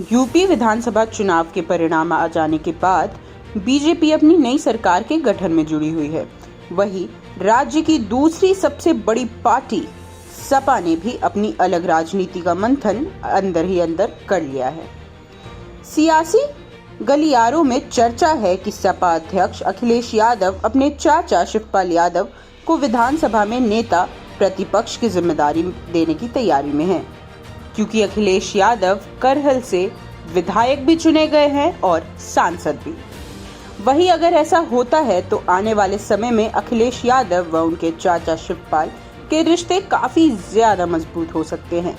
UP विधानसभा चुनाव के परिणाम आ जाने के बाद बीजेपी अपनी नई सरकार के गठन में जुड़ी हुई है। वहीं राज्य की दूसरी सबसे बड़ी पार्टी सपा ने भी अपनी अलग राजनीति का मंथन अंदर ही अंदर कर लिया है। सियासी गलियारों में चर्चा है कि सपा अध्यक्ष अखिलेश यादव अपने चाचा शिवपाल यादव को विधानसभा में नेता प्रतिपक्ष की जिम्मेदारी देने की तैयारी में है, क्योंकि अखिलेश यादव करहल से विधायक भी चुने गए हैं और सांसद भी। वहीं अगर ऐसा होता है तो आने वाले समय में अखिलेश यादव व उनके चाचा शिवपाल के रिश्ते काफी ज्यादा मजबूत हो सकते हैं।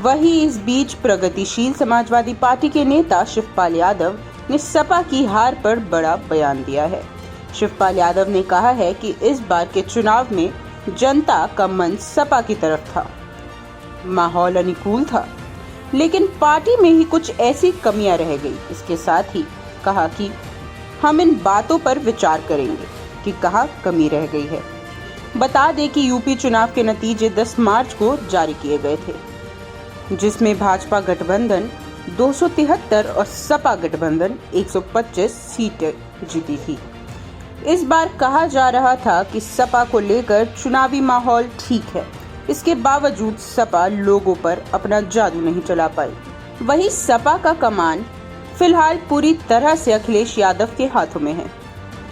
वहीं इस बीच प्रगतिशील समाजवादी पार्टी के नेता शिवपाल यादव ने सपा की हार पर बड़ा बयान दिया है। शिवपाल यादव ने कहा है कि इस बार के चुनाव में जनता का मन सपा की तरफ था, माहौल अनुकूल था, लेकिन पार्टी में ही कुछ ऐसी कमियां रह गई। इसके साथ ही कहा कि हम इन बातों पर विचार करेंगे कि कहां कमी रह गई है। बता दें कि यूपी चुनाव के नतीजे 10 मार्च को जारी किए गए थे, जिसमें भाजपा गठबंधन 273 और सपा गठबंधन 125 सीटें जीती थी। इस बार कहा जा रहा था कि सपा को लेकर चुनावी माहौल ठीक है, इसके बावजूद सपा लोगों पर अपना जादू नहीं चला पाई। वहीं सपा का कमान फिलहाल पूरी तरह से अखिलेश यादव के हाथों में है।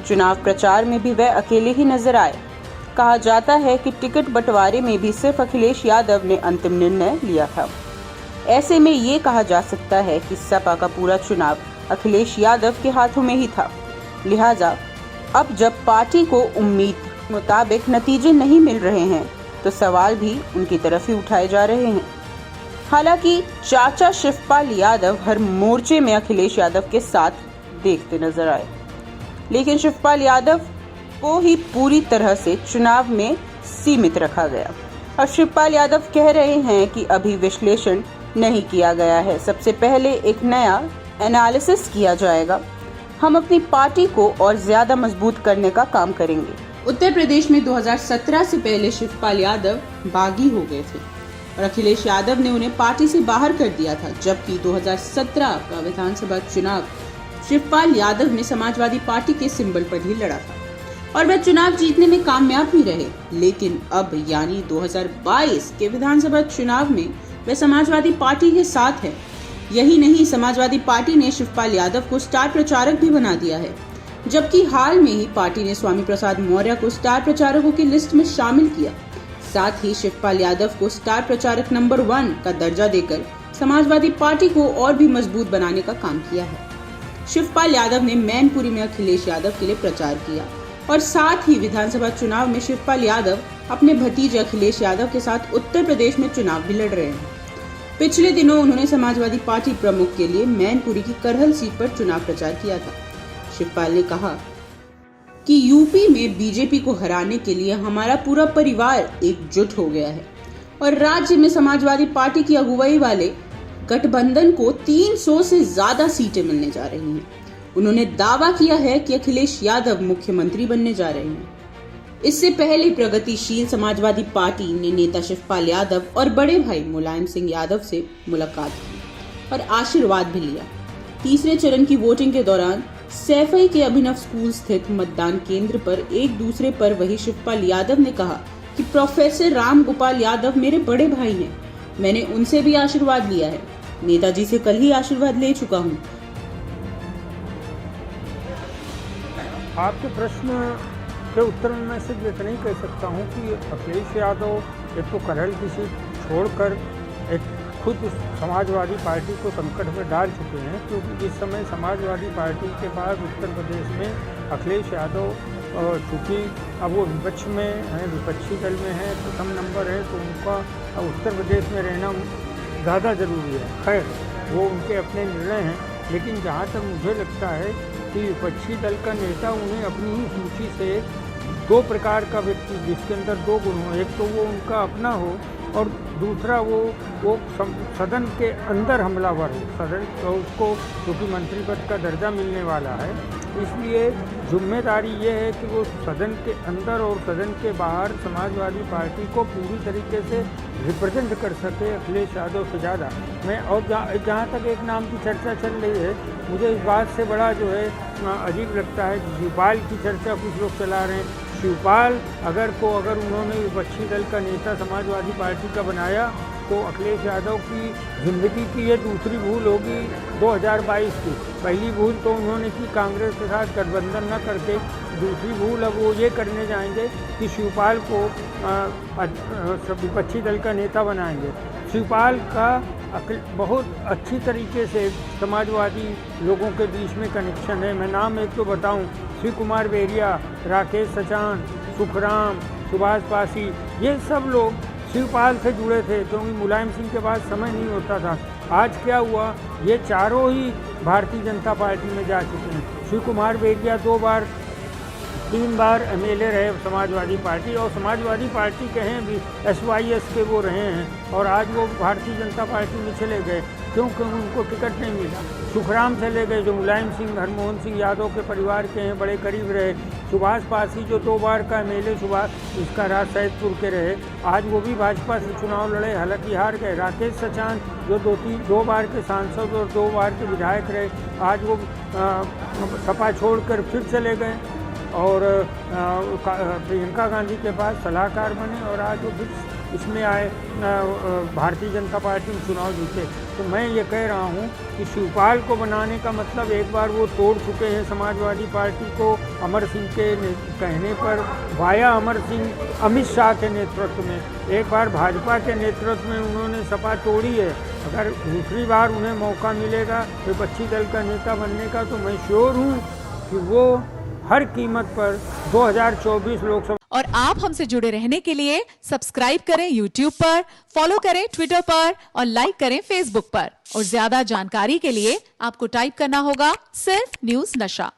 चुनाव प्रचार में भी वह अकेले ही नजर आए। कहा जाता है कि टिकट बंटवारे में भी सिर्फ अखिलेश यादव ने अंतिम निर्णय लिया था। ऐसे में ये कहा जा सकता है कि सपा का पूरा चुनाव अखिलेश यादव के हाथों में ही था। लिहाजा अब जब पार्टी को उम्मीद मुताबिक नतीजे नहीं मिल रहे हैं तो सवाल भी उनकी तरफ ही उठाए जा रहे हैं। हालांकि चाचा शिवपाल यादव हर मोर्चे में अखिलेश यादव के साथ देखते नजर आए, लेकिन शिवपाल यादव को ही पूरी तरह से चुनाव में सीमित रखा गया। और शिवपाल यादव कह रहे हैं कि अभी विश्लेषण नहीं किया गया है, सबसे पहले एक नया एनालिसिस किया जाएगा। हम अपनी पार्टी को और ज्यादा मजबूत करने का काम करेंगे। उत्तर प्रदेश में 2017 से पहले शिवपाल यादव बागी हो गए थे और अखिलेश यादव ने उन्हें पार्टी से बाहर कर दिया था, जबकि 2017 का विधानसभा चुनाव शिवपाल यादव ने समाजवादी पार्टी के सिंबल पर ही लड़ा था और वह चुनाव जीतने में कामयाब भी रहे। लेकिन अब यानी 2022 के विधानसभा चुनाव में वह समाजवादी पार्टी के साथ है। यही नहीं, समाजवादी पार्टी ने शिवपाल यादव को स्टार प्रचारक भी बना दिया है, जबकि हाल में ही पार्टी ने स्वामी प्रसाद मौर्य को स्टार प्रचारकों की लिस्ट में शामिल किया। साथ ही शिवपाल यादव को स्टार प्रचारक नंबर 1 का दर्जा देकर समाजवादी पार्टी को और भी मजबूत बनाने का काम किया है। शिवपाल यादव ने मैनपुरी में अखिलेश यादव के लिए प्रचार किया और साथ ही विधानसभा चुनाव में शिवपाल यादव अपने भतीजे अखिलेश यादव के साथ उत्तर प्रदेश में चुनाव भी लड़ रहे हैं। पिछले दिनों उन्होंने समाजवादी पार्टी प्रमुख के लिए मैनपुरी की करहल सीट पर चुनाव प्रचार किया था। शिवपाल ने कहा कि यूपी में बीजेपी को हराने के लिए हमारा पूरा परिवार एकजुट हो गया है और राज्य में समाजवादी पार्टी की अगुवाई वाले गठबंधन को 300 से ज्यादा सीटें मिलने जा रही हैं। उन्होंने दावा किया है कि अखिलेश यादव मुख्यमंत्री बनने जा रहे हैं। इससे पहले प्रगतिशील समाजवादी पार्टी ने नेता शिवपाल यादव और बड़े भाई मुलायम सिंह यादव से मुलाकात की और आशीर्वाद भी लिया। तीसरे चरण की वोटिंग के दौरान सैफई के अभिनव स्कूल स्थित मतदान केंद्र पर एक दूसरे पर वही शिवपाल यादव ने कहा कि प्रोफेसर राम गोपाल यादव मेरे बड़े भाई हैं, मैंने उनसे भी आशीर्वाद लिया है। नेताजी से कल ही आशीर्वाद ले चुका हूँ। आपके प्रश्न के उत्तर में मैं सिर्फ इतना ही कह सकता हूँ कि अखिलेश यादव एक तो करहल की सीट छोड़कर एक खुद समाजवादी पार्टी को संकट में डाल चुके हैं, क्योंकि इस समय समाजवादी पार्टी के पास उत्तर प्रदेश में अखिलेश यादव चूँकि अब वो विपक्ष में हैं, विपक्षी दल में हैं, प्रथम नंबर है, तो उनका अब उत्तर प्रदेश में रहना ज़्यादा ज़रूरी है। खैर वो उनके अपने निर्णय हैं, लेकिन जहाँ तक मुझे लगता है कि विपक्षी दल का नेता उन्हें अपनी ही सूची से 2 प्रकार का व्यक्ति जिसके अंदर 2 गुण हो, एक तो वो उनका अपना हो और दूसरा वो सदन के अंदर हमलावर हो। सदन तो उसको क्योंकि मंत्री पद का दर्जा मिलने वाला है इसलिए जिम्मेदारी ये है कि वो सदन के अंदर और सदन के बाहर समाजवादी पार्टी को पूरी तरीके से रिप्रेजेंट कर सके अखिलेश यादव से ज़्यादा। मैं और जहाँ तक एक नाम की चर्चा चल रही है, मुझे इस बात से बड़ा जो है अजीब लगता है। शिवपाल की चर्चा कुछ लोग चला रहे हैं। शिवपाल अगर उन्होंने विपक्षी दल का नेता समाजवादी पार्टी का बनाया तो अखिलेश यादव की ज़िंदगी की ये दूसरी भूल होगी 2022 की। पहली भूल तो उन्होंने की कांग्रेस के साथ गठबंधन न करके, दूसरी भूल अब वो ये करने जाएंगे कि शिवपाल को विपक्षी दल का नेता बनाएंगे। शिवपाल का बहुत अच्छी तरीके से समाजवादी लोगों के बीच में कनेक्शन है। मैं नाम एक तो बताऊं, शिव कुमार बेरिया, राकेश सचान, सुखराम, सुभाष पासी, ये सब लोग शिवपाल से जुड़े थे क्योंकि मुलायम सिंह के पास समय नहीं होता था। आज क्या हुआ, ये चारों ही भारतीय जनता पार्टी में जा चुके हैं। शिव कुमार बेरिया 3 बार एमएलए रहे समाजवादी पार्टी, और समाजवादी पार्टी के हैं भी SYS के वो रहे हैं, और आज वो भारतीय जनता पार्टी में चले गए क्योंकि उनको टिकट नहीं मिला। सुखराम चले गए जो मुलायम सिंह, हरमोहन सिंह यादव के परिवार के हैं, बड़े करीब रहे। सुभाष पासी जो 2 बार का एमएलए इसका राज सैदपुर के रहे, आज वो भी भाजपा से चुनाव लड़े, हालांकि हार गए। राकेश सचान जो 2 बार के सांसद और 2 बार के विधायक रहे, आज वो सपा छोड़कर फिर चले गए और प्रियंका गांधी के पास सलाहकार बने, और आज वो फिर इसमें आए, भारतीय जनता पार्टी में चुनाव जीते। तो मैं ये कह रहा हूँ कि शिवपाल को बनाने का मतलब एक बार वो तोड़ चुके हैं समाजवादी पार्टी को अमर सिंह के कहने पर, वाया अमर सिंह अमित शाह के नेतृत्व में। एक बार भाजपा के नेतृत्व में उन्होंने सपा तोड़ी है। अगर दूसरी बार उन्हें मौका मिलेगा विपक्षी दल का नेता बनने का, तो मैं श्योर हूँ कि वो हर कीमत पर 2024 लोकसभा। और आप हमसे जुड़े रहने के लिए सब्सक्राइब करें YouTube पर, फॉलो करें Twitter पर और लाइक करें Facebook पर। और ज्यादा जानकारी के लिए आपको टाइप करना होगा सिर्फ न्यूज़ नशा।